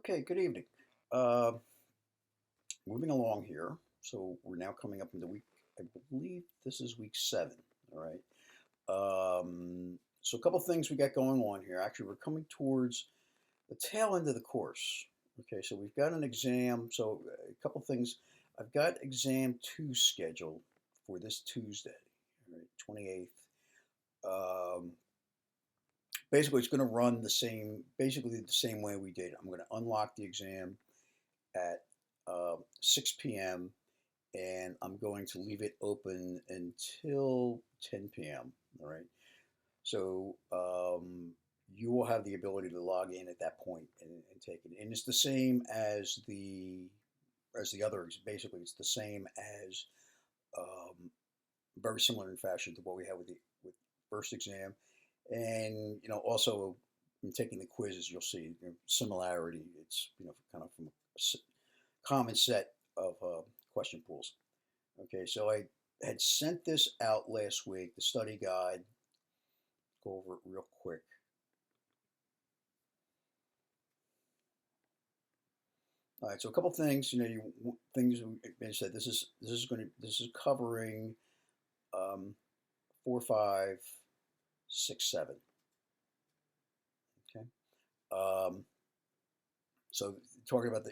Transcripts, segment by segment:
Okay, good evening. Uh, Moving along here. So we're now coming up into week, I believe this is week 7. All right. So a couple things we got going on here. Actually, we're coming towards the tail end of the course. Okay, so we've got an exam. So a couple things. I've got exam 2 scheduled for this Tuesday, all right, 28th. Um, Basically, it's going to run basically the same way we did. I'm going to unlock the exam at 6 p.m. and I'm going to leave it open until 10 p.m. All right. So you will have the ability to log in at that point and take it. And it's the same as the others. Basically, it's the same as very similar in fashion to what we had with the first exam. And also in taking the quizzes, you'll see similarity. It's kind of from a common set of question pools. Okay, so I had sent this out last week, the study guide. Go over it real quick. All right, so a couple things. Things I said. This is covering 4, 5, 6, 7. Okay. Um, so talking about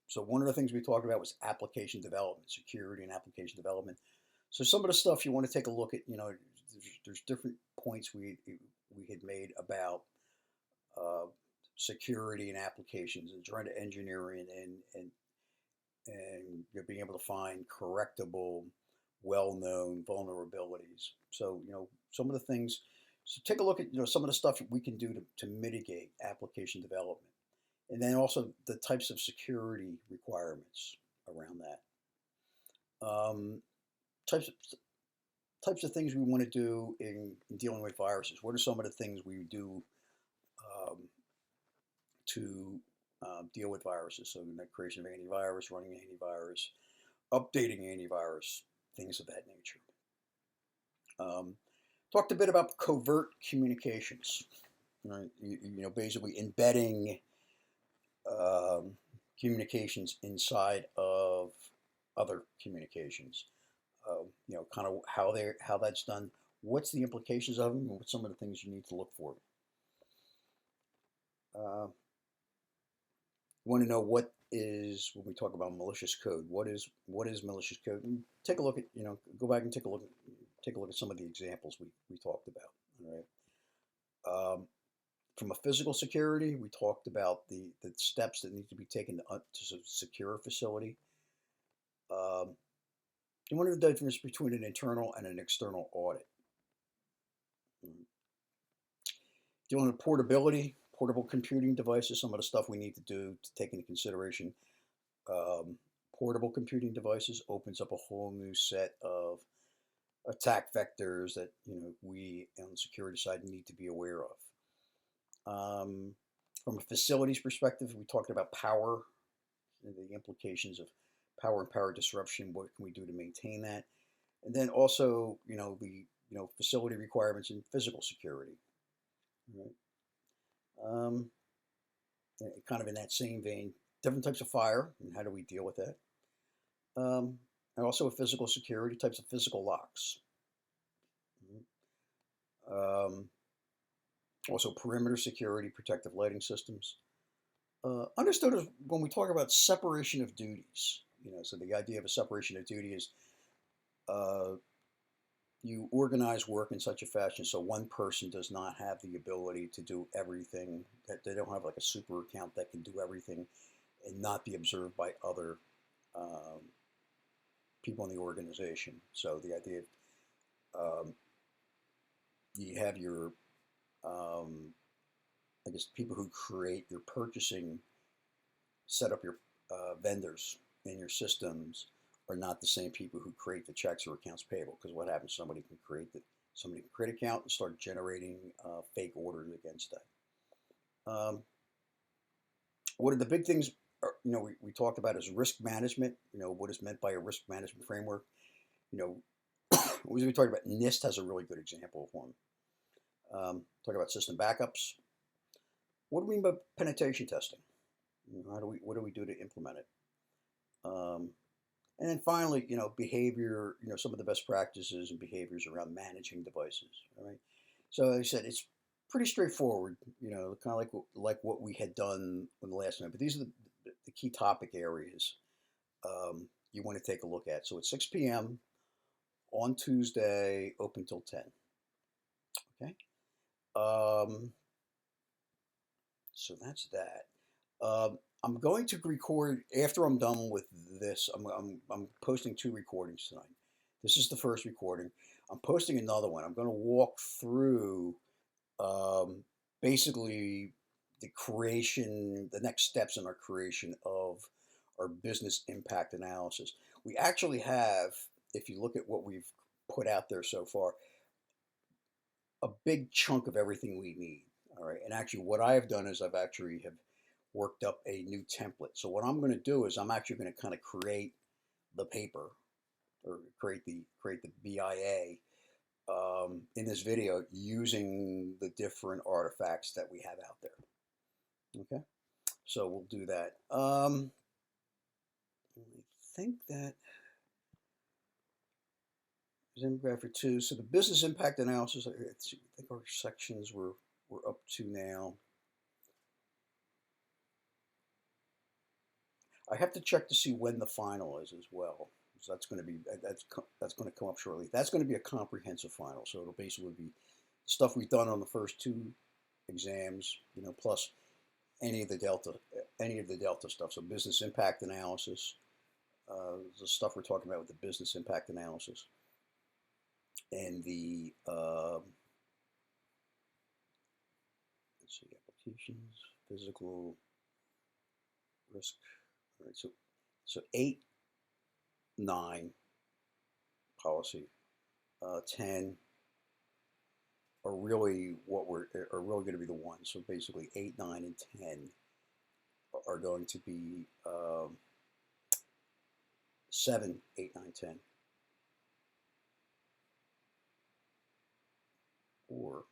so one of the things we talked about was application development, security and application development. So some of the stuff you want to take a look at, there's different points we had made about uh, security and applications and trying to engineer in and being able to find correctable, well-known vulnerabilities. So some of the things. So take a look at some of the stuff we can do to mitigate application development, and then also the types of security requirements around that. Um, types of types of things we want to do in dealing with viruses. What are some of the things we do um, to deal with viruses? So the creation of antivirus, running antivirus, updating antivirus, things of that nature. Um, Talked a bit about covert communications. Right? Basically embedding um, communications inside of other communications. Kind of how that's done. What's the implications of them, and what's some of the things you need to look for. Uh, Want to know what is when we talk about malicious code? What is malicious code? And take a look at go back and take a look at some of the examples we talked about. All right. From a physical security, we talked about the steps that need to be taken to secure a facility. Um, and what are the difference between an internal and an external audit? Mm. Dealing with portability, portable computing devices, some of the stuff we need to do to take into consideration. Um, Portable computing devices opens up a whole new set of attack vectors that we on the security side need to be aware of. From a facilities perspective, we talked about power, the implications of power and power disruption. What can we do to maintain that? And then also, the facility requirements and physical security. Right? Um, Kind of in that same vein, different types of fire and how do we deal with that? And also physical security, types of physical locks. Um, Also perimeter security, protective lighting systems. Understood as when we talk about separation of duties. So the idea of a separation of duty is uh, you organize work in such a fashion so one person does not have the ability to do everything, that they don't have like a super account that can do everything and not be observed by other um, people in the organization. So the idea of you have your, um, I guess, people who create your purchasing, set up your vendors and your systems are not the same people who create the checks or accounts payable. Because what happens? Somebody can create an account and start generating fake orders against that. One of the big things we talked about is risk management. What is meant by a risk management framework. You know, we talked about NIST has a really good example of one. Talk about system backups. What do we mean by penetration testing? what do we do to implement it? Um, and then finally, behavior, some of the best practices and behaviors around managing devices. All right. So as I said, it's pretty straightforward, kind of like what we had done in the last night. But these are the key topic areas you want to take a look at. So it's 6 p.m. on Tuesday, open till 10. Okay. Um, so that's that. I'm going to record after I'm done with this. I'm posting 2 recordings tonight. This is the first recording. I'm posting another one. I'm going to walk through um, basically the next steps in our creation of our business impact analysis. We actually have, if you look at what we've put out there so far, a big chunk of everything we need. All right. And actually, what I have done is I've actually have worked up a new template. So what I'm going to do is I'm actually going to kind of create the paper or create the BIA in this video using the different artifacts that we have out there. Okay. So we'll do that. I think that is infographic 2. So the business impact analysis, I think our sections we're up to now. I have to check to see when the final is as well. So that's going to come up shortly. That's going to be a comprehensive final. So it'll basically be stuff we've done on the first 2 exams, plus any of the delta stuff. So business impact analysis, the stuff we're talking about with the business impact analysis, and the let's see, applications, physical risk. All right, so 8, 9 policy, 10 are really going to be the ones. So basically, 8, 9, and 10 are going to be 7, 8, 9, 10, or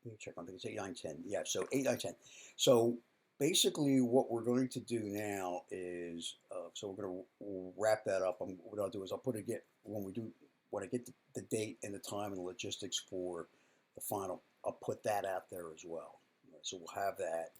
let me check on things. 8, 9, 10. Yeah, so 8, 9, 10. So basically, what we're going to do now is, so we're going to wrap that up. What I'll do is I'll put it when I get the date and the time and the logistics for the final. I'll put that out there as well. So we'll have that.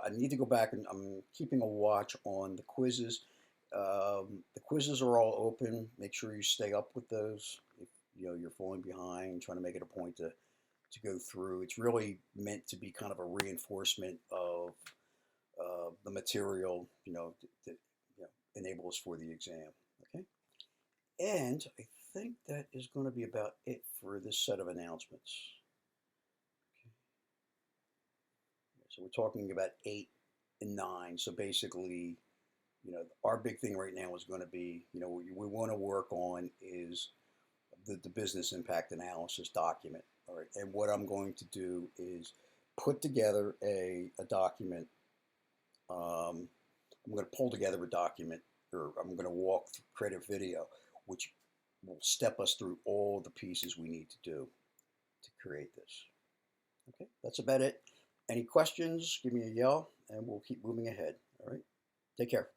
I need to go back and I'm keeping a watch on the quizzes. The quizzes are all open. Make sure you stay up with those. If you're falling behind, trying to make it a point to go through. It's really meant to be kind of a reinforcement of the material, to enable us for the exam. Okay, and I think that is going to be about it for this set of announcements. Okay. So we're talking about 8 and 9. So basically, our big thing right now is going to be, what we want to work on is the business impact analysis document. All right. And what I'm going to do is put together a document. I'm going to pull together a document, or I'm going to create a video, which will step us through all the pieces we need to do to create this. Okay. That's about it. Any questions? Give me a yell and we'll keep moving ahead. All right. Take care.